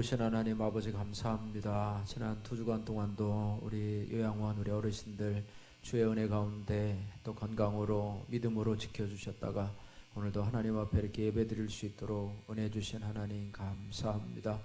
좋으신 하나님 아버지 감사합니다. 지난 2주간 동안도 우리 요양원 우리 어르신들 주의 은혜 가운데 또 건강으로 믿음으로 지켜주셨다가 오늘도 하나님 앞에 이렇게 예배드릴 수 있도록 은혜 주신 하나님 감사합니다.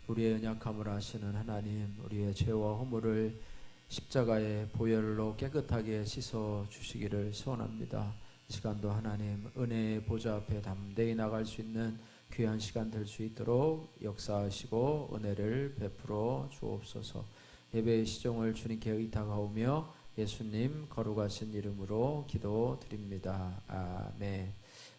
우리의 연약함을 아시는 하나님, 우리의 죄와 허물을 십자가의 보혈로 깨끗하게 씻어 주시기를 소원합니다. 이 시간도 하나님 은혜의 보좌 앞에 담대히 나갈 수 있는 귀한 시간 될 수 있도록 역사하시고 은혜를 베풀어 주옵소서. 예배의 시종을 주님께 의탁하오며 예수님 거룩하신 이름으로 기도드립니다. 아멘.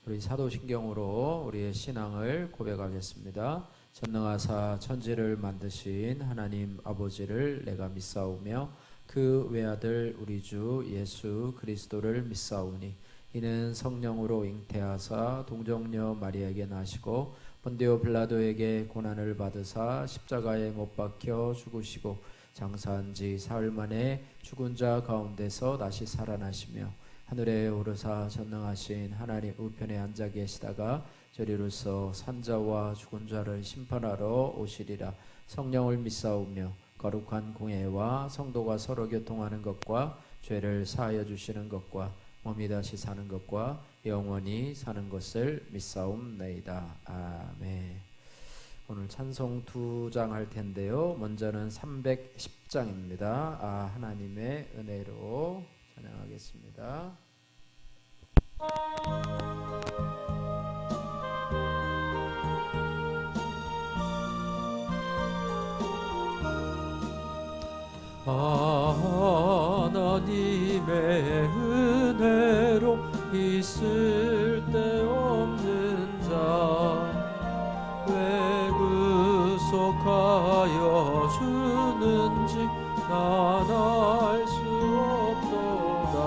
우리 사도신경으로 우리의 신앙을 고백하겠습니다. 전능하사 천지를 만드신 하나님 아버지를 내가 믿사오며 그 외아들 우리 주 예수 그리스도를 믿사오니 이는 성령으로 잉태하사 동정녀 마리아에게 나시고 본디오 빌라도에게 고난을 받으사 십자가에 못 박혀 죽으시고 장사한 지 사흘 만에 죽은 자 가운데서 다시 살아나시며 하늘에 오르사 전능하신 하나님 우편에 앉아 계시다가 저리로서 산자와 죽은 자를 심판하러 오시리라. 성령을 믿사오며 거룩한 공예와 성도가 서로 교통하는 것과 죄를 사하여 주시는 것과 몸이 다시 사는 것과 영원히 사는 것을 믿사옵나이다. 아멘. 오늘 찬송 2장 할 텐데요. 먼저는 310장입니다. 하나님의 은혜로 찬양하겠습니다. 하나님의 은혜로 있을 데 없는 자 왜 구속하여 주는지 난 알 수 없도다.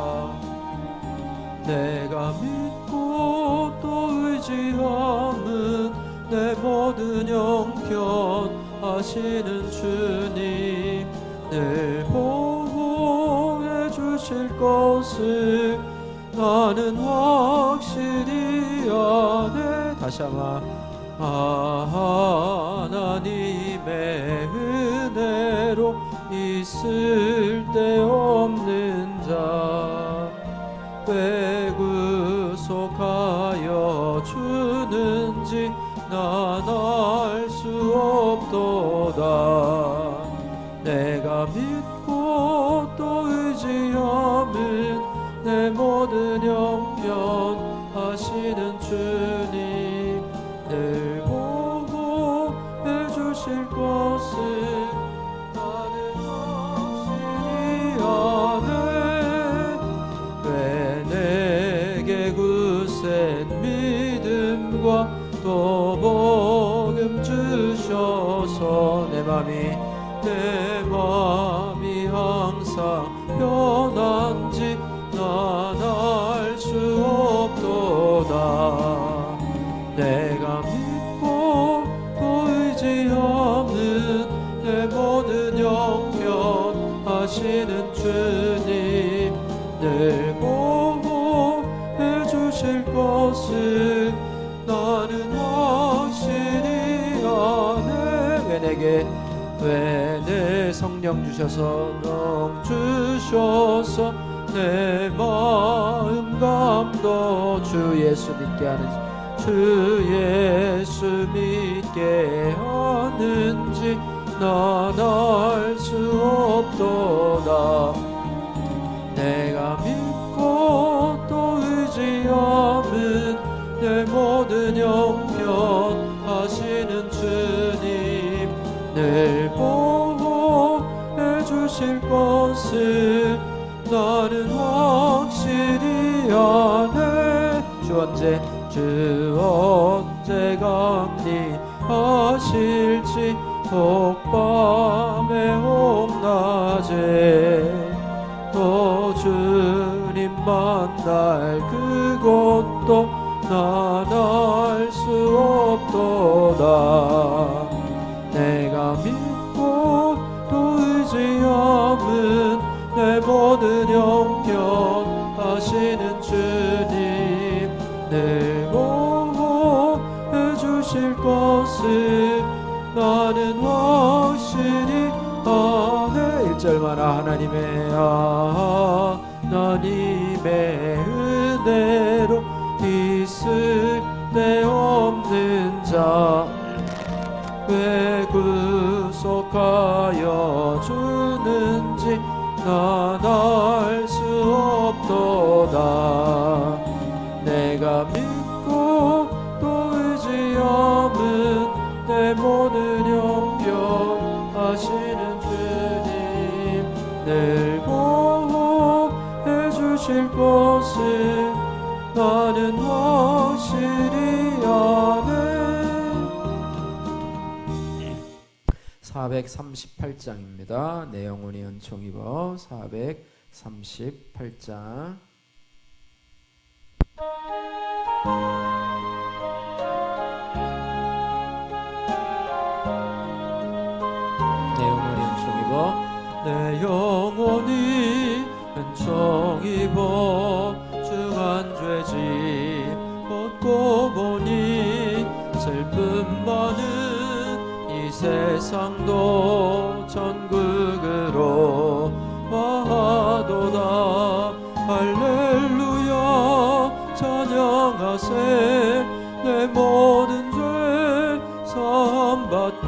내가 믿고 또 의지함은 내 모든 형편 하시는 주님 늘 보호해 주실 것을 나는 확실히 아네. 다시 한번 하나님의 은혜로 있을 데 없는 자 왜 구속하여 주는지 난 알 수 없도다. 내가 믿고 또 의지함은 내 모든 형편 하시는 주님 늘 보호해 주실 것을 나는 확실히 아네. 왜 내게 굳센 믿음과 또 복음 주셔서 내 맘이 항상 변한지 난 알 수 없도다. 내가 믿고 또 의지하는 내 모든 형편 하시는 주님 늘 보호해 주실 것을 나는 확실히 아네. 왜 내 성령 주셔서 영 주셔서 내 마음 감도 주 예수 믿게 하는지 주 예수 믿게 하는지 난 알 수 없도다. 내가 믿고 또 의지함은 내 모든 형편 하시는 주님 늘 보호해 주실 것을 나는 확실히 아네. 주 언제 강림하실지 혹밤에 혹낮에 또 주님 만날 그곳도 난 알 수 없도다. 내가 믿고 또 의지함은 내 모든 형편 하시는 주님 늘 보호해 주실 것을 나는 도대체 얼마나 하나님의 은혜로 있을 데 없는 자 왜 구속하여 주는지 난 알 수 없도다. 내가 믿고 또 의지함은 내 모든 형편 하시는 주님 늘 보호해 주실 것을 나는 확실히 아네. 438장입니다. 내 영혼이 은총 입어. 438장. 내 영혼이 은총 입어 중한 죄지 벗고 보니 슬픔 많은 이 세상도 천국으로 와도다. 할렐루야 찬양하세. 내 모든 죄 사함받고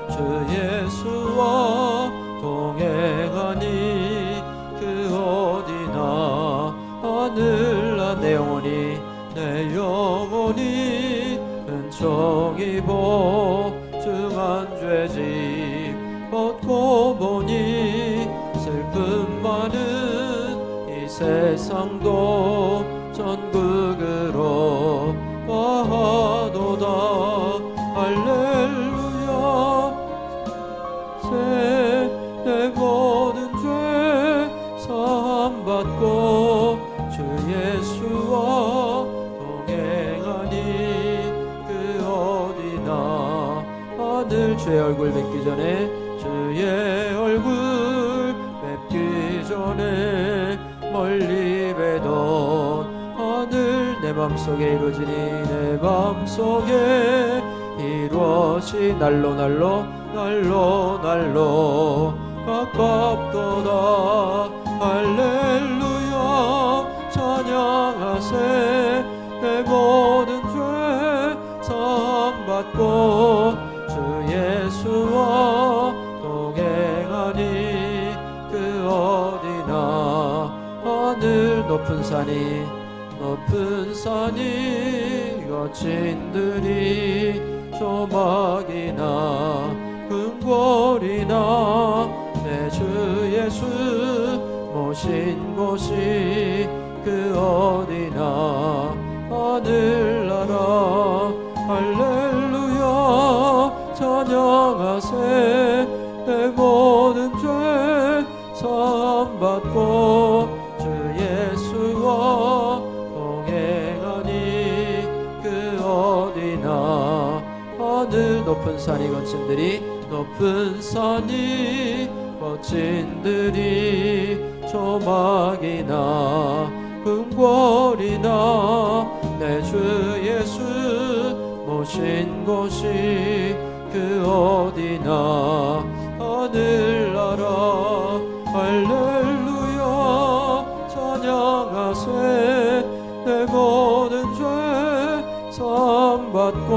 주 예수와 동행하니 그 어디나 하늘나. 내 영혼이 은총 입어 중한 죄짐 벗고 보니 슬픔 많은 이 세상도 천국으로 와도다. 할렐루야 내 모든 죄 사함받고 주 예수와 동행하니 그 어디나 하늘. 주의 얼굴 뵙기 전에 주의 얼굴 뵙기 전에 멀리 뵈던 하늘 내 맘속에 이루어지니 내 맘속에 이루어지 날로 가깝도다. 할렐루야 찬양하세. 내 모든 죄 사함받고 주 예수와 동행하니 그 어디나 하늘. 높은 산이 거친들이 조막이나 궁궐이나 내 주 예수 모신 곳이 그 어디나 하늘나라. 할렐루야 찬양하세. 내 모든 죄 사함받고 주 예수와 동행하니 그 어디나 하늘. 높은 산이 거친들이 조막이나 궁궐이나 내 주 예수 모신 곳이 그 어디나 하늘나라. 할렐루야 찬양하세. 내 모든 죄 사함받고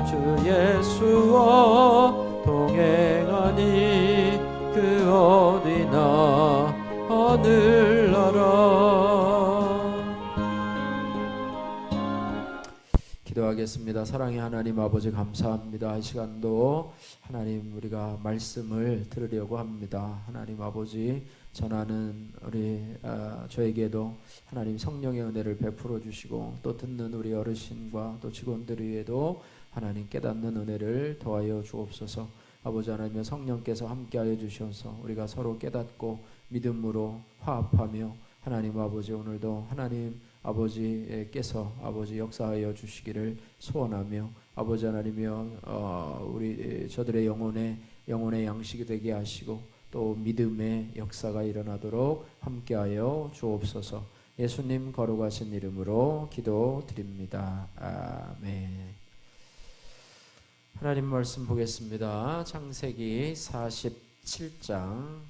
주 예수와 동행하니 그 어디나 하늘나라. 기도하겠습니다. 사랑의 하나님 아버지 감사합니다. 이 시간도 하나님 우리가 말씀을 들으려고 합니다. 하나님 아버지 전하는 저에게도 하나님 성령의 은혜를 베풀어 주시고 또 듣는 우리 어르신과 또 직원들 위에도 하나님 깨닫는 은혜를 더하여 주옵소서. 아버지 하나님 성령께서 함께하여 주셔서 우리가 서로 깨닫고 믿음으로 화합하며 하나님 아버지 오늘도 하나님 아버지께서 아버지 역사하여 주시기를 소원하며 아버지 하나님이여 우리 저들의 영혼의 양식이 되게 하시고 또 믿음의 역사가 일어나도록 함께하여 주옵소서. 예수님 거룩하신 이름으로 기도드립니다. 아멘. 하나님 말씀 보겠습니다. 창세기 40장 47장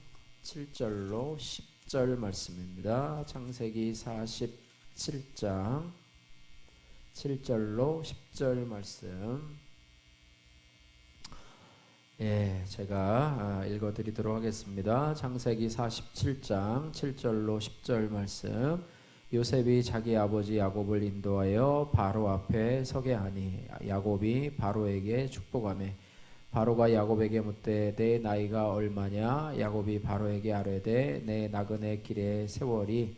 7절로 10절 말씀입니다. 창세기 47장 7절로 10절 말씀. 제가 읽어드리도록 하겠습니다. 창세기 47장 7절로 10절 말씀. 요셉이 자기 아버지 야곱을 인도하여 바로 앞에 서게 하니 야곱이 바로에게 축복하며 바로가 야곱에게 묻되 내 나이가 얼마냐? 야곱이 바로에게 아뢰되 내 나그네 길의 세월이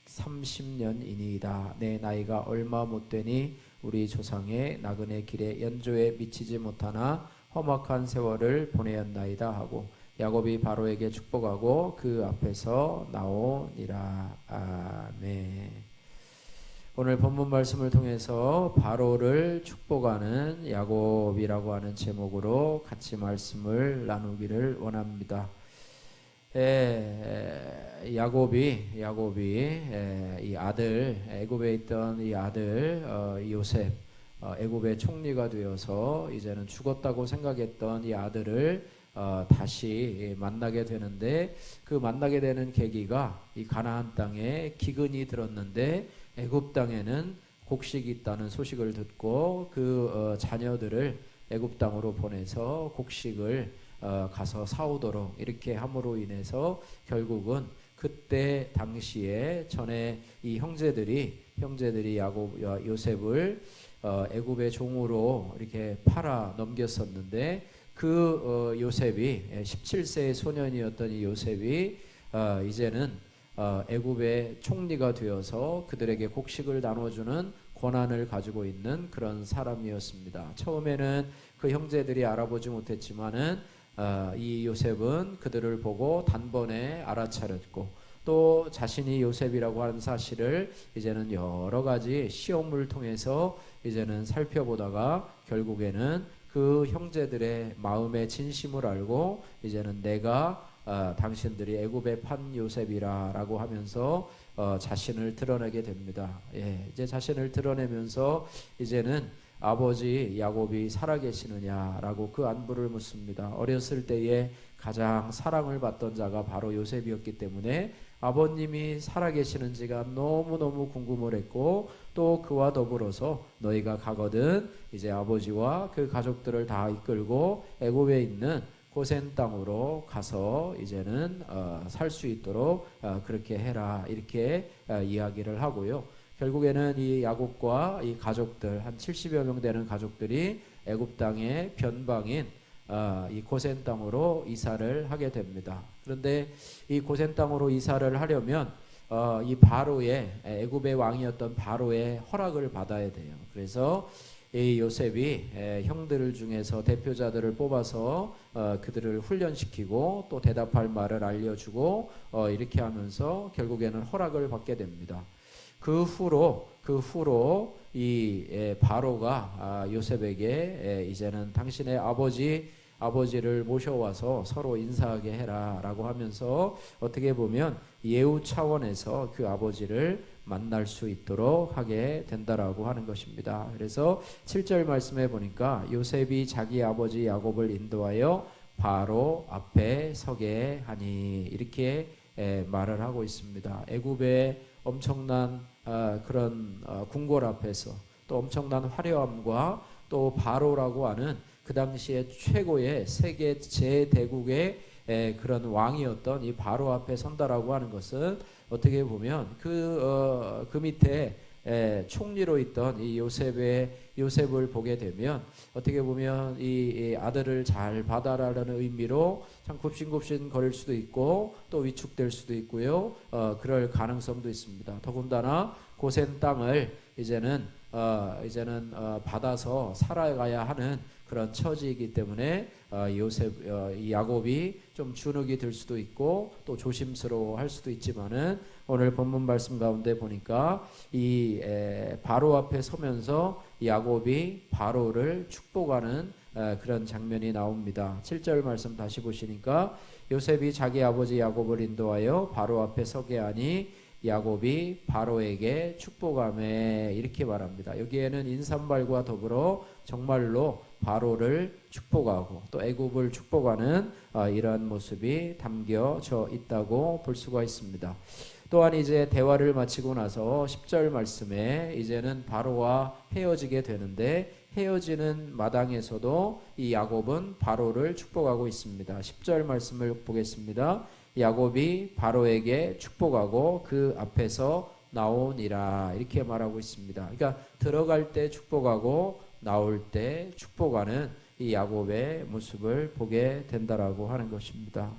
130년이니이다. 내 나이가 얼마 못되니 우리 조상의 나그네 길의 연조에 미치지 못하나 험악한 세월을 보내었나이다 하고 야곱이 바로에게 축복하고 그 앞에서 나오니라. 아멘. 오늘 본문 말씀을 통해서 바로를 축복하는 야곱이라고 하는 제목으로 같이 말씀을 나누기를 원합니다. 야곱이 이 아들, 애굽에 있던 이 아들 요셉, 애굽의 총리가 되어서 이제는 죽었다고 생각했던 이 아들을 다시 만나게 되는데, 그 만나게 되는 계기가 이 가나안 땅에 기근이 들었는데 애굽 땅에는 곡식이 있다는 소식을 듣고 그 자녀들을 애굽 땅으로 보내서 곡식을 가서 사오도록 이렇게 함으로 인해서 결국은 그때 당시에 전에 이 형제들이 요셉을 애굽의 종으로 이렇게 팔아 넘겼었는데, 그 요셉이 17세의 소년이었던 이 요셉이 이제는 애굽의 총리가 되어서 그들에게 곡식을 나눠주는 권한을 가지고 있는 그런 사람이었습니다. 처음에는 그 형제들이 알아보지 못했지만은 이 요셉은 그들을 보고 단번에 알아차렸고, 또 자신이 요셉이라고 하는 사실을 이제는 여러 가지 시험을 통해서 이제는 살펴보다가 결국에는 그 형제들의 마음의 진심을 알고 이제는 내가 당신들이 애굽에 판 요셉이라고 하면서 자신을 드러내게 됩니다. 이제 자신을 드러내면서 이제는 아버지 야곱이 살아계시느냐라고 그 안부를 묻습니다. 어렸을 때에 가장 사랑을 받던 자가 바로 요셉이었기 때문에 아버님이 살아계시는지가 너무너무 궁금을 했고, 또 그와 더불어서 너희가 가거든 이제 아버지와 그 가족들을 다 이끌고 애굽에 있는 고센 땅으로 가서 이제는 살 수 있도록 그렇게 해라, 이렇게 이야기를 하고요. 결국에는 이 야곱과 이 가족들 한 70여 명 되는 가족들이 애굽 땅의 변방인 이 고센 땅으로 이사를 하게 됩니다. 그런데 이 고센 땅으로 이사를 하려면 이 바로의 애굽의 왕이었던 바로의 허락을 받아야 돼요. 그래서 이 요셉이 형들 중에서 대표자들을 뽑아서 그들을 훈련시키고 또 대답할 말을 알려주고 이렇게 하면서 결국에는 허락을 받게 됩니다. 그 후로 이 바로가 요셉에게 이제는 당신의 아버지를 모셔와서 서로 인사하게 해라라고 하면서 어떻게 보면 예우 차원에서 그 아버지를 만날 수 있도록 하게 된다라고 하는 것입니다. 그래서 7절 말씀에 보니까 요셉이 자기 아버지 야곱을 인도하여 바로 앞에 서게 하니, 이렇게 말을 하고 있습니다. 애굽의 엄청난 그런 궁궐 앞에서 또 엄청난 화려함과 또 바로라고 하는 그 당시에 최고의 세계 제대국의 그런 왕이었던 이 바로 앞에 선다라고 하는 것은 어떻게 보면 그 밑에 총리로 있던 이 요셉을 보게 되면 어떻게 보면 이 아들을 잘 받아라라는 의미로 참 굽신굽신 거릴 수도 있고 또 위축될 수도 있고요. 그럴 가능성도 있습니다. 더군다나 고센 땅을 이제는 받아서 살아가야 하는 그런 처지이기 때문에 이 야곱이 좀 주눅이 들 수도 있고 또 조심스러워할 수도 있지만은, 오늘 본문 말씀 가운데 보니까 이 바로 앞에 서면서 야곱이 바로를 축복하는 그런 장면이 나옵니다. 7절 말씀 다시 보시니까 요셉이 자기 아버지 야곱을 인도하여 바로 앞에 서게 하니 야곱이 바로에게 축복하매 이렇게 말합니다. 여기에는 인산발과 더불어 정말로 바로를 축복하고 또 애굽을 축복하는 이러한 모습이 담겨져 있다고 볼 수가 있습니다. 또한 이제 대화를 마치고 나서 10절 말씀에 이제는 바로와 헤어지게 되는데 헤어지는 마당에서도 이 야곱은 바로를 축복하고 있습니다. 10절 말씀을 보겠습니다. 야곱이 바로에게 축복하고 그 앞에서 나오니라 이렇게 말하고 있습니다. 그러니까 들어갈 때 축복하고 나올 때 축복하는 이 야곱의 모습을 보게 된다라고 하는 것입니다.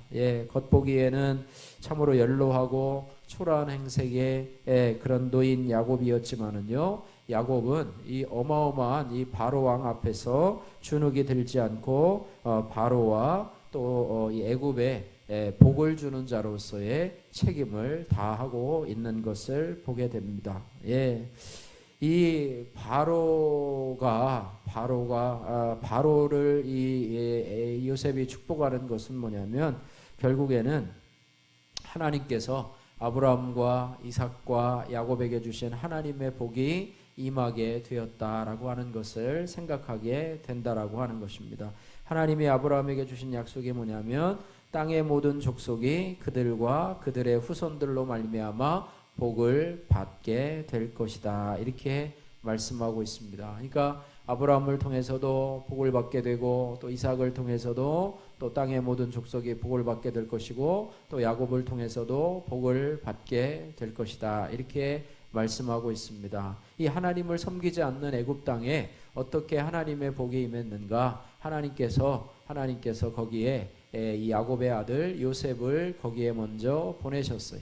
겉보기에는 참으로 연로하고 초라한 행색의 그런 노인 야곱이었지만은요, 야곱은 이 어마어마한 이 바로 왕 앞에서 주눅이 들지 않고 바로와 또 이 애굽에 복을 주는 자로서의 책임을 다하고 있는 것을 보게 됩니다. 이 바로를 이 요셉이 축복하는 것은 뭐냐면 결국에는 하나님께서 아브라함과 이삭과 야곱에게 주신 하나님의 복이 임하게 되었다라고 하는 것을 생각하게 된다라고 하는 것입니다. 하나님이 아브라함에게 주신 약속이 뭐냐면 땅의 모든 족속이 그들과 그들의 후손들로 말미암아 복을 받게 될 것이다. 이렇게 말씀하고 있습니다. 그러니까 아브라함을 통해서도 복을 받게 되고 또 이삭을 통해서도 또 땅의 모든 족속이 복을 받게 될 것이고 또 야곱을 통해서도 복을 받게 될 것이다. 이렇게 말씀하고 있습니다. 이 하나님을 섬기지 않는 애굽 땅에 어떻게 하나님의 복이 임했는가? 하나님께서 거기에 이 야곱의 아들 요셉을 거기에 먼저 보내셨어요.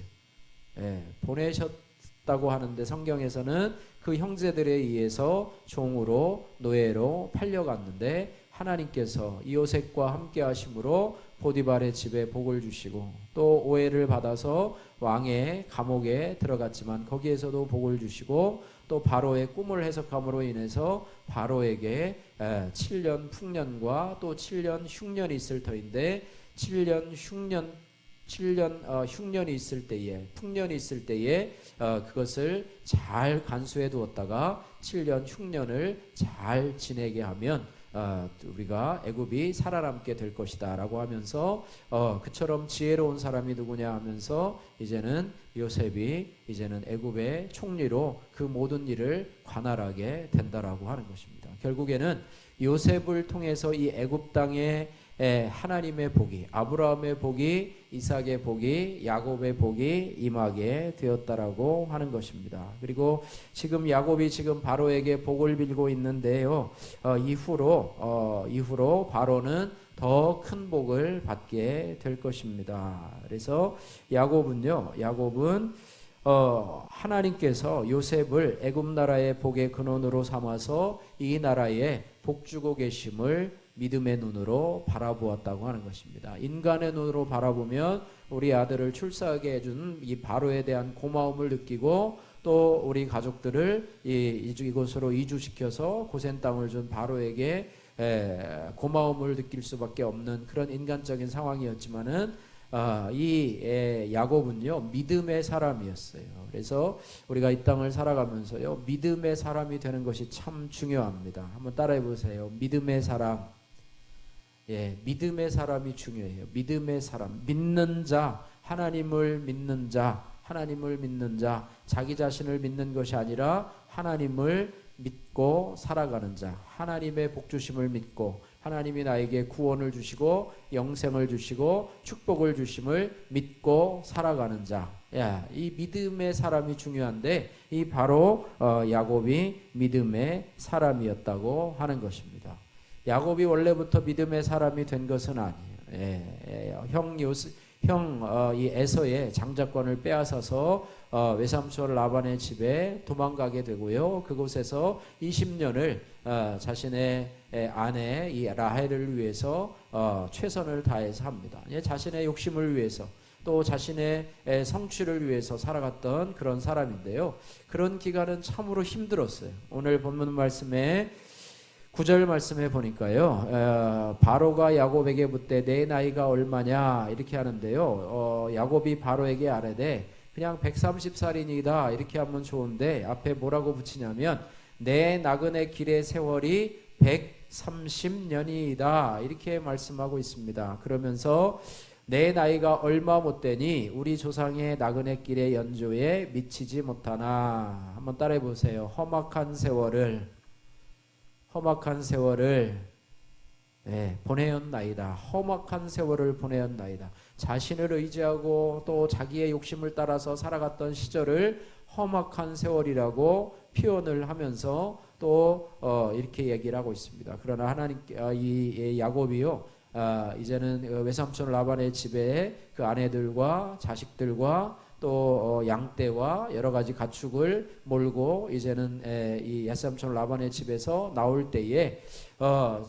보내셨다고 하는데 성경에서는 그 형제들에 의해서 종으로 노예로 팔려갔는데 하나님께서 이 요셉과 함께 하심으로 보디발의 집에 복을 주시고 또 오해를 받아서 왕의 감옥에 들어갔지만 거기에서도 복을 주시고 또 바로의 꿈을 해석함으로 인해서 바로에게 7년 풍년과 또 7년 흉년이 있을 터인데 7년 흉년이 있을 때에 풍년이 있을 때에 그것을 잘 간수해 두었다가 7년 흉년을 잘 지내게 하면 우리가 애굽이 살아남게 될 것이다 라고 하면서 그처럼 지혜로운 사람이 누구냐 하면서 이제는 요셉이 이제는 애굽의 총리로 그 모든 일을 관할하게 된다라고 하는 것입니다. 결국에는 요셉을 통해서 이 애굽 땅에 하나님의 복이, 아브라함의 복이, 이삭의 복이, 야곱의 복이 임하게 되었다라고 하는 것입니다. 그리고 지금 야곱이 지금 바로에게 복을 빌고 있는데요. 이후로 바로는 더 큰 복을 받게 될 것입니다. 그래서 야곱은 하나님께서 요셉을 애굽 나라의 복의 근원으로 삼아서 이 나라에 복 주고 계심을 믿음의 눈으로 바라보았다고 하는 것입니다. 인간의 눈으로 바라보면 우리 아들을 출세하게 해준 이 바로에 대한 고마움을 느끼고 또 우리 가족들을 이곳으로 이주시켜서 고센 땅을 준 바로에게 고마움을 느낄 수밖에 없는 그런 인간적인 상황이었지만은 이 야곱은요 믿음의 사람이었어요. 그래서 우리가 이 땅을 살아가면서요 믿음의 사람이 되는 것이 참 중요합니다. 한번 따라해 보세요. 믿음의 사람. 믿음의 사람이 중요해요. 믿음의 사람, 믿는 자, 하나님을 믿는 자, 자기 자신을 믿는 것이 아니라 하나님을 믿고 살아가는 자, 하나님의 복주심을 믿고 하나님이 나에게 구원을 주시고 영생을 주시고 축복을 주심을 믿고 살아가는 자, 이 믿음의 사람이 중요한데 이 바로 야곱이 믿음의 사람이었다고 하는 것입니다. 야곱이 원래부터 믿음의 사람이 된 것은 아니에요. 이 에서의 장자권을 빼앗아서 외삼촌 라반의 집에 도망가게 되고요. 그곳에서 20년을 자신의 아내 이 라헬을 위해서 최선을 다해서 합니다. 자신의 욕심을 위해서 또 자신의 성취를 위해서 살아갔던 그런 사람인데요. 그런 기간은 참으로 힘들었어요. 오늘 본문 말씀에 9절 말씀해 보니까요. 바로가 야곱에게 묻되 내 나이가 얼마냐 이렇게 하는데요. 야곱이 바로에게 아뢰되 그냥 130살이니다 이렇게 하면 좋은데 앞에 뭐라고 붙이냐면 내 나그네 길의 세월이 130년이다 이렇게 말씀하고 있습니다. 그러면서 내 나이가 얼마 못되니 우리 조상의 나그네 길의 연조에 미치지 못하나. 한번 따라해 보세요. 험악한 세월을 보내었나이다. 험악한 세월을 보내었나이다. 자신을 의지하고 또 자기의 욕심을 따라서 살아갔던 시절을 험악한 세월이라고 표현을 하면서 또 이렇게 얘기를 하고 있습니다. 그러나 하나님 이 야곱이요 이제는 외삼촌 라반의 집에 그 아내들과 자식들과 또 양떼와 여러 가지 가축을 몰고 이제는 이 외삼촌 라반의 집에서 나올 때에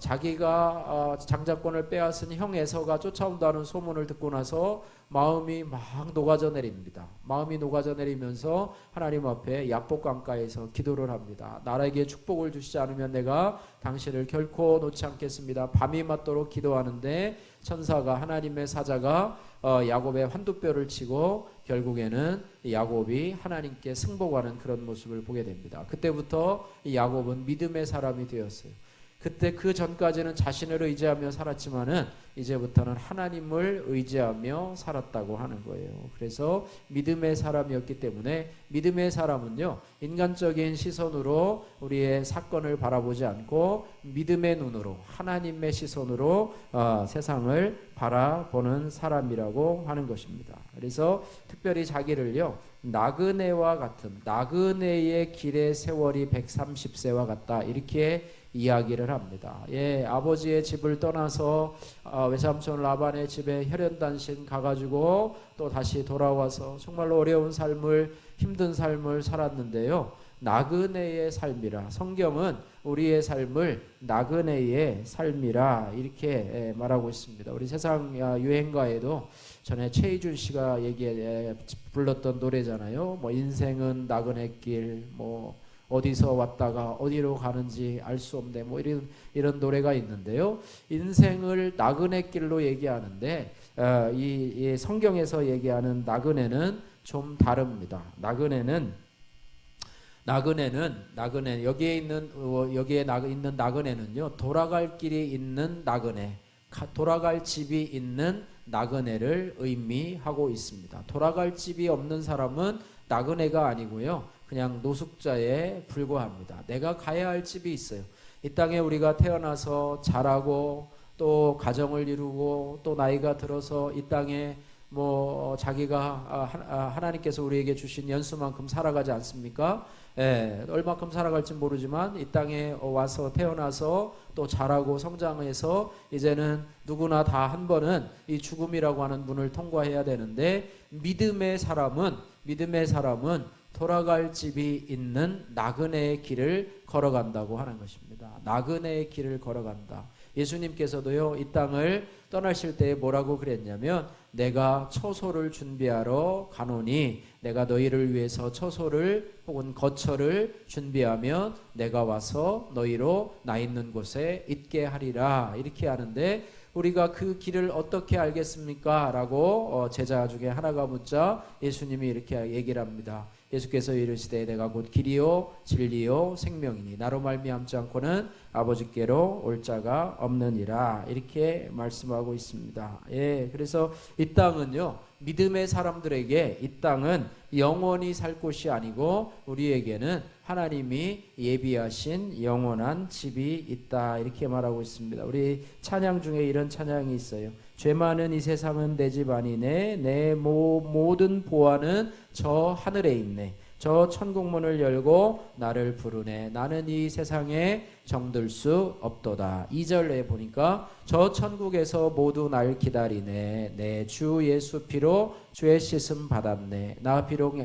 자기가 장자권을 빼앗은 형 에서가 쫓아온다는 소문을 듣고 나서 마음이 막 녹아져 내립니다. 마음이 녹아져 내리면서 하나님 앞에 야복강가에서 기도를 합니다. 나에게 축복을 주시지 않으면 내가 당신을 결코 놓지 않겠습니다. 밤이 맞도록 기도하는데 천사가 하나님의 사자가 야곱의 환두뼈를 치고 결국에는 야곱이 하나님께 승복하는 그런 모습을 보게 됩니다. 그때부터 야곱은 믿음의 사람이 되었어요. 그때 그 전까지는 자신을 의지하며 살았지만은 이제부터는 하나님을 의지하며 살았다고 하는 거예요. 그래서 믿음의 사람이었기 때문에 믿음의 사람은요 인간적인 시선으로 우리의 사건을 바라보지 않고 믿음의 눈으로 하나님의 시선으로 세상을 바라보는 사람이라고 하는 것입니다. 그래서 특별히 자기를요 나그네와 같은 나그네의 길의 세월이 130세와 같다 이렇게 이야기를 합니다. 아버지의 집을 떠나서 외삼촌 라반의 집에 혈연단신 가가지고 또 다시 돌아와서 정말로 어려운 삶을 힘든 삶을 살았는데요. 나그네의 삶이라 성경은 우리의 삶을 나그네의 삶이라 이렇게 말하고 있습니다. 우리 세상 유행가에도 전에 최희준 씨가 불렀던 노래잖아요. 뭐 인생은 나그네 길, 뭐 어디서 왔다가 어디로 가는지 알 수 없네. 뭐 이런 노래가 있는데요. 인생을 나그네 길로 얘기하는데 이 성경에서 얘기하는 나그네는 좀 다릅니다. 나그네 여기에 있는 나그네는요 돌아갈 길이 있는 나그네, 돌아갈 집이 있는 나그네를 의미하고 있습니다. 돌아갈 집이 없는 사람은 나그네가 아니고요 그냥 노숙자에 불과합니다. 내가 가야 할 집이 있어요. 이 땅에 우리가 태어나서 자라고 또 가정을 이루고 또 나이가 들어서 이 땅에 뭐 자기가 하나님께서 우리에게 주신 연수만큼 살아가지 않습니까? 얼마큼 살아갈지 모르지만 이 땅에 와서 태어나서 또 자라고 성장해서 이제는 누구나 다 한 번은 이 죽음이라고 하는 문을 통과해야 되는데 믿음의 사람은 돌아갈 집이 있는 나그네의 길을 걸어간다고 하는 것입니다. 나그네의 길을 걸어간다. 예수님께서도요 이 땅을 떠나실 때 뭐라고 그랬냐면 내가 처소를 준비하러 가노니 내가 너희를 위해서 처소를 혹은 거처를 준비하면 내가 와서 너희로 나 있는 곳에 있게 하리라 이렇게 하는데 우리가 그 길을 어떻게 알겠습니까? 라고 제자 중에 하나가 묻자 예수님이 이렇게 얘기를 합니다. 예수께서 이르시되 내가 곧 길이요 진리요 생명이니 나로 말미암지 않고는 아버지께로 올 자가 없느니라 이렇게 말씀하고 있습니다. 그래서 이 땅은요 믿음의 사람들에게 이 땅은 영원히 살 곳이 아니고 우리에게는 하나님이 예비하신 영원한 집이 있다 이렇게 말하고 있습니다. 우리 찬양 중에 이런 찬양이 있어요. 죄 많은 이 세상은 내 집 아니네 내 모든 보화는 저 하늘에 있네 저 천국문을 열고 나를 부르네 나는 이 세상에 정들 수 없도다. 2절에 보니까 저 천국에서 모두 날 기다리네 내 주 예수 피로 죄 씻음 받았네 나 비록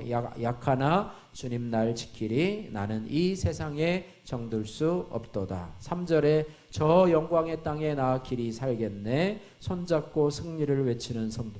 약하나 주님 날 지키리 나는 이 세상에 정들 수 없도다. 3절에 저 영광의 땅에 나 길이 살겠네 손잡고 승리를 외치는 성도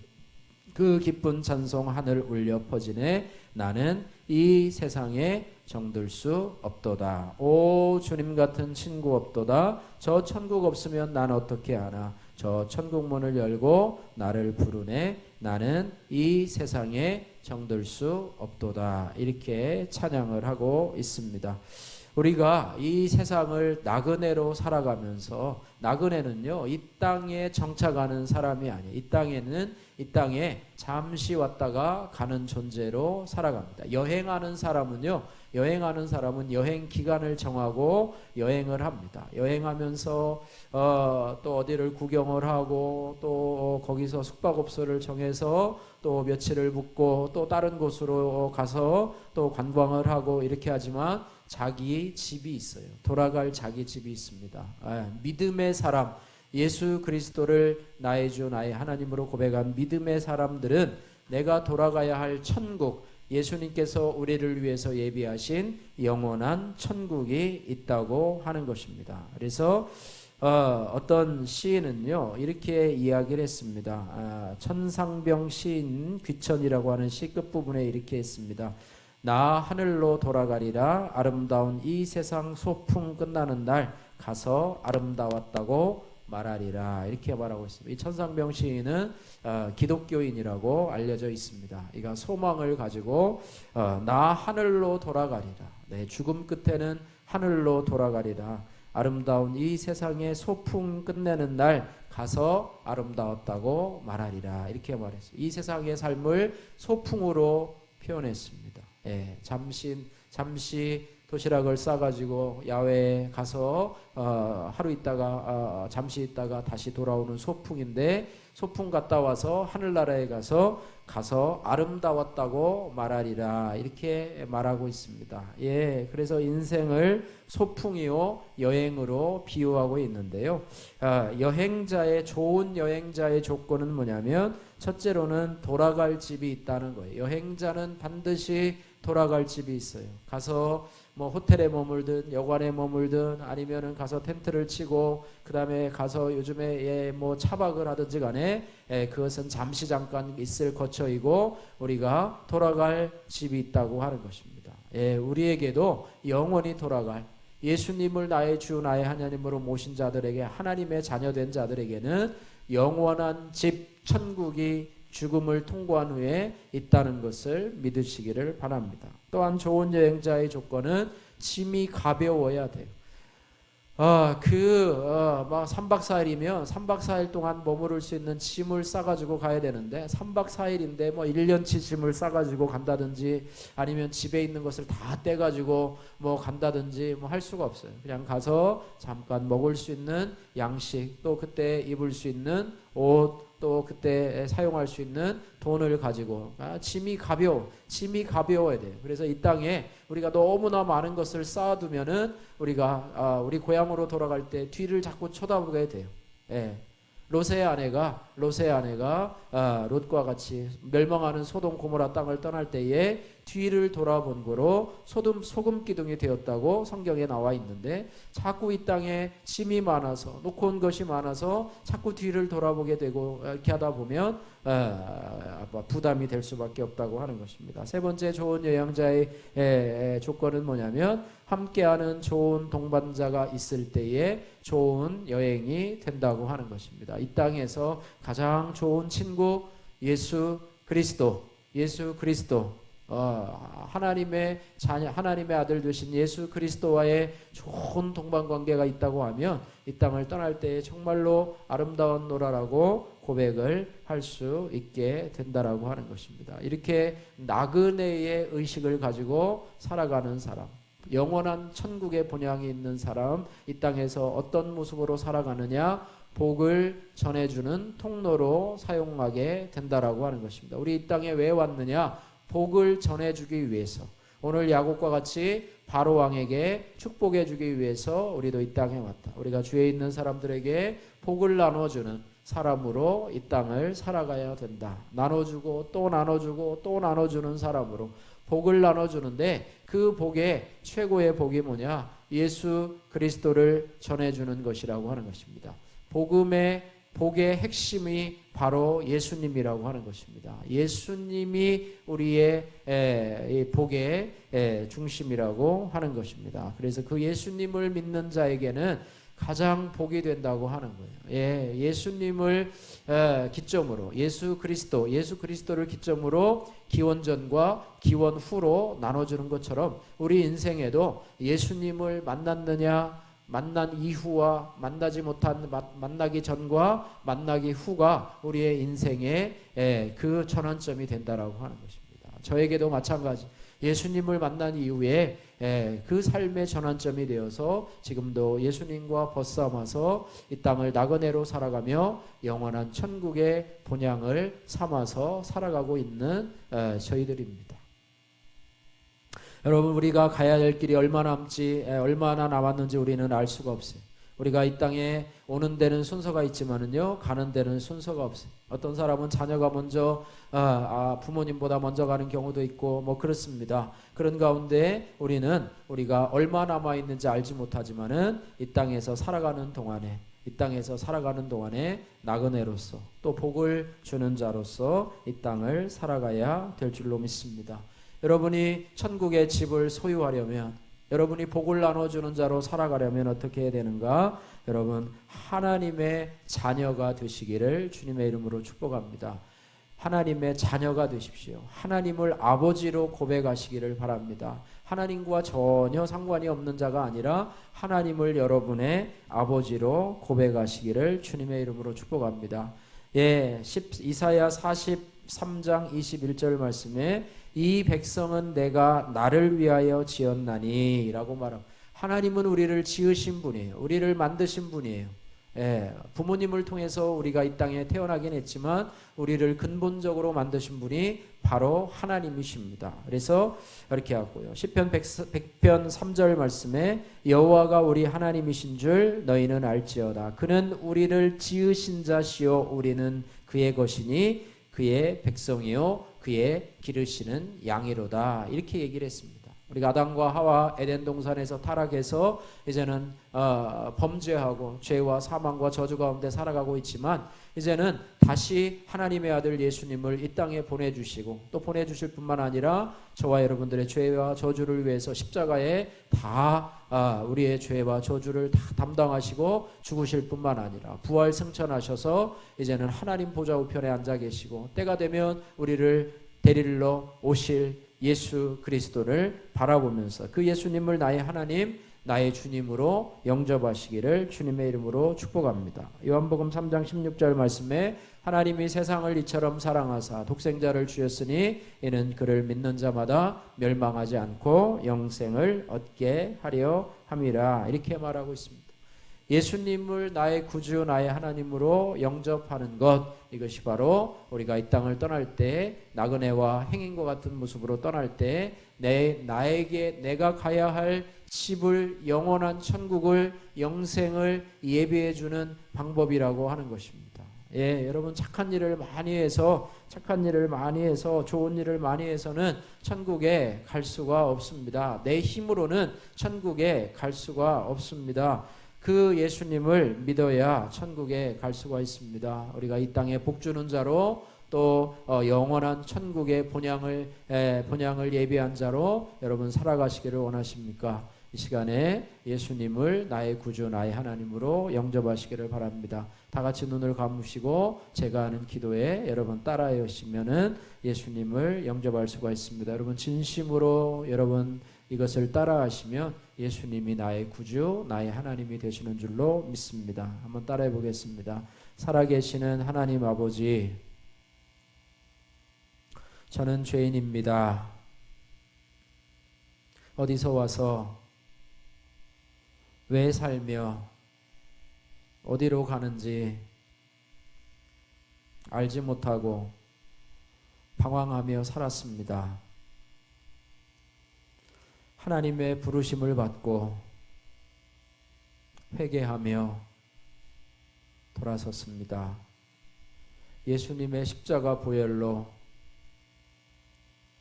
그 기쁜 찬송 하늘 울려 퍼지네 나는 이 세상에 정들 수 없도다. 오 주님 같은 친구 없도다. 저 천국 없으면 난 어떻게 하나 저 천국 문을 열고 나를 부르네 나는 이 세상에 정들 수 없도다. 이렇게 찬양을 하고 있습니다. 우리가 이 세상을 나그네로 살아가면서, 나그네는요 이 땅에 정착하는 사람이 아니에요. 이 땅에 잠시 왔다가 가는 존재로 살아갑니다. 여행하는 사람은 여행 기간을 정하고 여행을 합니다. 여행하면서 또 어디를 구경을 하고 또 거기서 숙박업소를 정해서 또 며칠을 묵고 또 다른 곳으로 가서 또 관광을 하고 이렇게 하지만 자기 집이 있어요. 돌아갈 자기 집이 있습니다. 믿음의 사람, 예수 그리스도를 나의 주 나의 하나님으로 고백한 믿음의 사람들은 내가 돌아가야 할 천국, 예수님께서 우리를 위해서 예비하신 영원한 천국이 있다고 하는 것입니다. 그래서 어떤 시인은요 이렇게 이야기를 했습니다. 천상병 시인 귀천이라고 하는 시 끝부분에 이렇게 했습니다. 나 하늘로 돌아가리라. 아름다운 이 세상 소풍 끝나는 날 가서 아름다웠다고 말하리라. 이렇게 말하고 있습니다. 이 천상병 시인은 기독교인이라고 알려져 있습니다. 이가 소망을 가지고 나 하늘로 돌아가리라. 내 죽음 끝에는 하늘로 돌아가리라. 아름다운 이 세상의 소풍 끝내는 날 가서 아름다웠다고 말하리라. 이렇게 말했어요. 이 세상의 삶을 소풍으로 표현했습니다. 잠시 도시락을 싸가지고 야외에 가서 하루 있다가 잠시 있다가 다시 돌아오는 소풍인데, 소풍 갔다 와서 하늘나라에 가서 아름다웠다고 말하리라. 이렇게 말하고 있습니다. 그래서 인생을 소풍이요 여행으로 비유하고 있는데요. 좋은 여행자의 조건은 뭐냐면, 첫째로는 돌아갈 집이 있다는 거예요. 여행자는 반드시 돌아갈 집이 있어요. 가서 뭐 호텔에 머물든 여관에 머물든 아니면은 가서 텐트를 치고 그 다음에 가서 요즘에 뭐 차박을 하든지 간에 그것은 잠시 잠깐 있을 거처이고 우리가 돌아갈 집이 있다고 하는 것입니다. 우리에게도 영원히 돌아갈, 예수님을 나의 주 나의 하나님으로 모신 자들에게, 하나님의 자녀된 자들에게는 영원한 집 천국이 죽음을 통과한 후에 있다는 것을 믿으시기를 바랍니다. 또한 좋은 여행자의 조건은 짐이 가벼워야 돼요. 3박 4일이면 3박 4일 동안 머무를 수 있는 짐을 싸가지고 가야 되는데 3박 4일인데 뭐 1년치 짐을 싸가지고 간다든지 아니면 집에 있는 것을 다 떼가지고 뭐 간다든지 뭐 할 수가 없어요. 그냥 가서 잠깐 먹을 수 있는 양식, 또 그때 입을 수 있는 옷, 또 그때 사용할 수 있는 돈을 가지고 짐이 가벼워야 돼요. 그래서 이 땅에 우리가 너무나 많은 것을 쌓아두면은 우리가 우리 고향으로 돌아갈 때 뒤를 자꾸 쳐다보게 돼요. 롯의 아내가 롯과 같이 멸망하는 소돔 고모라 땅을 떠날 때에 뒤를 돌아본 거로 소금 기둥이 되었다고 성경에 나와 있는데, 자꾸 이 땅에 짐이 많아서 놓고 온 것이 많아서 자꾸 뒤를 돌아보게 되고 이렇게 하다 보면 부담이 될 수밖에 없다고 하는 것입니다. 세 번째 좋은 여행자의 조건은 뭐냐면, 함께하는 좋은 동반자가 있을 때에 좋은 여행이 된다고 하는 것입니다. 이 땅에서 가장 좋은 친구 예수 그리스도, 하나님의 자녀, 하나님의 아들 되신 예수 그리스도와의 좋은 동반관계가 있다고 하면 이 땅을 떠날 때에 정말로 아름다운 노라라고 고백을 할 수 있게 된다라고 하는 것입니다. 이렇게 나그네의 의식을 가지고 살아가는 사람, 영원한 천국의 본향이 있는 사람, 이 땅에서 어떤 모습으로 살아가느냐, 복을 전해주는 통로로 사용하게 된다라고 하는 것입니다. 우리 이 땅에 왜 왔느냐? 복을 전해주기 위해서, 오늘 야곱과 같이 바로왕에게 축복해주기 위해서 우리도 이 땅에 왔다. 우리가 주에 있는 사람들에게 복을 나눠주는 사람으로 이 땅을 살아가야 된다. 나눠주고 또 나눠주고 또 나눠주는 사람으로 복을 나눠주는데, 그 복의 최고의 복이 뭐냐? 예수 그리스도를 전해주는 것이라고 하는 것입니다. 복의 핵심이 바로 예수님이라고 하는 것입니다. 예수님이 우리의 복의 중심이라고 하는 것입니다. 그래서 그 예수님을 믿는 자에게는 가장 복이 된다고 하는 거예요. 예, 예수님을 기점으로 예수 그리스도를 기점으로 기원 전과 기원 후로 나눠주는 것처럼 우리 인생에도 예수님을 만났느냐 만난 이후와 만나지 못한 만나기 전과 만나기 후가 우리의 인생의 그 전환점이 된다라고 하는 것입니다. 저에게도 마찬가지. 예수님을 만난 이후에 그 삶의 전환점이 되어서 지금도 예수님과 벗삼아서 이 땅을 나그네로 살아가며 영원한 천국의 본향을 삼아서 살아가고 있는 저희들입니다. 여러분, 우리가 가야 할 길이 얼마나 남았는지 우리는 알 수가 없어요. 우리가 이 땅에 오는 데는 순서가 있지만은요, 가는 데는 순서가 없어요. 어떤 사람은 자녀가 먼저 부모님보다 먼저 가는 경우도 있고 뭐 그렇습니다. 그런 가운데 우리가 얼마 남아 있는지 알지 못하지만은 이 땅에서 살아가는 동안에 나그네로서 또 복을 주는 자로서 이 땅을 살아가야 될 줄로 믿습니다. 여러분이 천국의 집을 소유하려면, 여러분이 복을 나눠주는 자로 살아가려면 어떻게 해야 되는가? 여러분, 하나님의 자녀가 되시기를 주님의 이름으로 축복합니다. 하나님의 자녀가 되십시오. 하나님을 아버지로 고백하시기를 바랍니다. 하나님과 전혀 상관이 없는 자가 아니라 하나님을 여러분의 아버지로 고백하시기를 주님의 이름으로 축복합니다. 이사야 43장 21절 말씀에 이 백성은 내가 나를 위하여 지었나니 라고 말합니다. 하나님은 우리를 지으신 분이에요. 우리를 만드신 분이에요. 부모님을 통해서 우리가 이 땅에 태어나긴 했지만 우리를 근본적으로 만드신 분이 바로 하나님이십니다. 그래서 이렇게 하고요. 시편 100편 3절 말씀에 여호와가 우리 하나님이신 줄 너희는 알지어다. 그는 우리를 지으신 자시요 우리는 그의 것이니 그의 백성이요 그의 기르시는 양이로다. 이렇게 얘기를 했습니다. 우리가 아담과 하와 에덴 동산에서 타락해서 이제는 범죄하고 죄와 사망과 저주 가운데 살아가고 있지만 이제는 다시 하나님의 아들 예수님을 이 땅에 보내주시고 또 보내주실 뿐만 아니라 저와 여러분들의 죄와 저주를 위해서 십자가에 우리의 죄와 저주를 다 담당하시고 죽으실 뿐만 아니라 부활 승천하셔서 이제는 하나님 보좌 우편에 앉아 계시고 때가 되면 우리를 데리러 오실 예수 그리스도를 바라보면서 그 예수님을 나의 하나님, 나의 주님으로 영접하시기를 주님의 이름으로 축복합니다. 요한복음 3장 16절 말씀에 하나님이 세상을 이처럼 사랑하사 독생자를 주셨으니 이는 그를 믿는 자마다 멸망하지 않고 영생을 얻게 하려 함이라. 이렇게 말하고 있습니다. 예수님을 나의 구주, 나의 하나님으로 영접하는 것, 이것이 바로 우리가 이 땅을 떠날 때 나그네와 행인과 같은 모습으로 떠날 때 내가 가야 할 집을, 영원한 천국을, 영생을 예비해 주는 방법이라고 하는 것입니다. 여러분, 착한 일을 많이 해서 좋은 일을 많이 해서는 천국에 갈 수가 없습니다. 내 힘으로는 천국에 갈 수가 없습니다. 그 예수님을 믿어야 천국에 갈 수가 있습니다. 우리가 이 땅에 복 주는 자로 또 영원한 천국의 본향을 예비한 자로 여러분 살아가시기를 원하십니까? 이 시간에 예수님을 나의 구주, 나의 하나님으로 영접하시기를 바랍니다. 다 같이 눈을 감으시고 제가 하는 기도에 여러분 따라해 오시면은 예수님을 영접할 수가 있습니다. 여러분 진심으로 여러분 이것을 따라하시면 예수님이 나의 구주, 나의 하나님이 되시는 줄로 믿습니다. 한번 따라해 보겠습니다. 살아계시는 하나님 아버지, 저는 죄인입니다. 어디서 와서 왜 살며 어디로 가는지 알지 못하고 방황하며 살았습니다. 하나님의 부르심을 받고 회개하며 돌아섰습니다. 예수님의 십자가 보혈로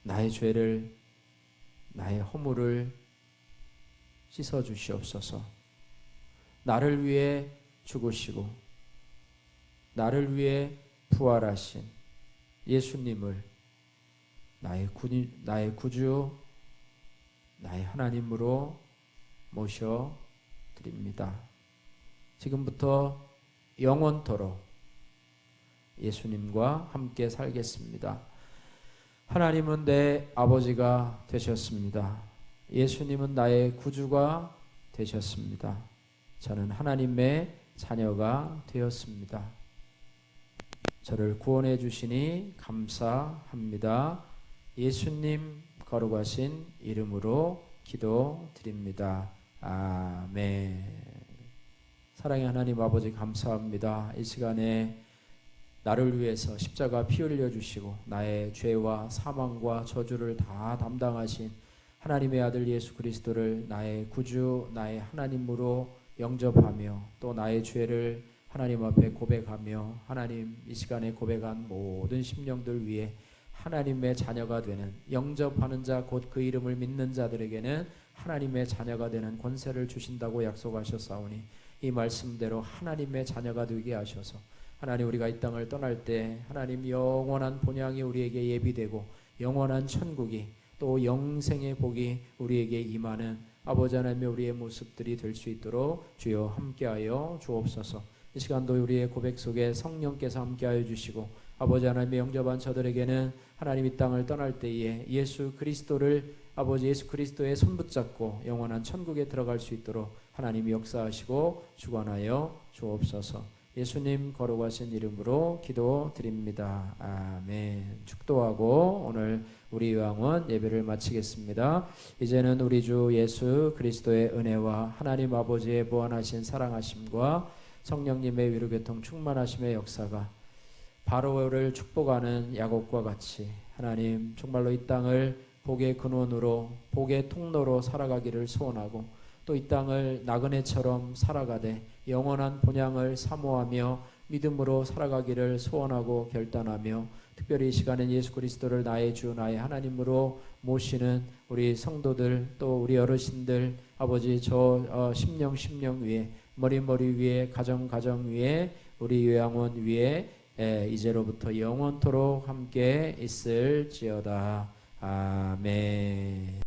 나의 죄를, 나의 허물을 씻어 주시옵소서. 나를 위해 죽으시고 나를 위해 부활하신 예수님을 나의 구주, 나의 하나님으로 모셔드립니다. 지금부터 영원토록 예수님과 함께 살겠습니다. 하나님은 내 아버지가 되셨습니다. 예수님은 나의 구주가 되셨습니다. 저는 하나님의 자녀가 되었습니다. 저를 구원해 주시니 감사합니다. 예수님 거룩하신 이름으로 기도드립니다. 아멘. 사랑의 하나님 아버지 감사합니다. 이 시간에 나를 위해서 십자가 피 흘려 주시고 나의 죄와 사망과 저주를 다 담당하신 하나님의 아들 예수 그리스도를 나의 구주, 나의 하나님으로 영접하며 또 나의 죄를 하나님 앞에 고백하며 하나님 이 시간에 고백한 모든 심령들 위해 하나님의 자녀가 되는 영접하는 자 곧 그 이름을 믿는 자들에게는 하나님의 자녀가 되는 권세를 주신다고 약속하셨사오니 이 말씀대로 하나님의 자녀가 되게 하셔서 하나님 우리가 이 땅을 떠날 때 하나님 영원한 본향이 우리에게 예비되고 영원한 천국이 또 영생의 복이 우리에게 임하는 아버지 하나님의 우리의 모습들이 될 수 있도록 주여 함께하여 주옵소서. 이 시간도 우리의 고백 속에 성령께서 함께하여 주시고 아버지 하나님의 영접한 저들에게는 하나님 이 땅을 떠날 때에 예수 그리스도를 아버지 예수 그리스도의 손 붙잡고 영원한 천국에 들어갈 수 있도록 하나님이 역사하시고 주관하여 주옵소서. 예수님 거룩하신 이름으로 기도드립니다. 아멘. 축도하고 오늘 우리 요양원 예배를 마치겠습니다. 이제는 우리 주 예수 그리스도의 은혜와 하나님 아버지의 무한하신 사랑하심과 성령님의 위로교통 충만하심의 역사가 바로를 축복하는 야곱과 같이 하나님 정말로 이 땅을 복의 근원으로 복의 통로로 살아가기를 소원하고 또 이 땅을 나그네처럼 살아가되 영원한 본향을 사모하며 믿음으로 살아가기를 소원하고 결단하며 특별히 이 시간엔 예수 그리스도를 나의 주 나의 하나님으로 모시는 우리 성도들 또 우리 어르신들 아버지 저 심령 위에 머리 위에 가정 위에 우리 요양원 위에 이제로부터 영원토록 함께 있을지어다. 아멘.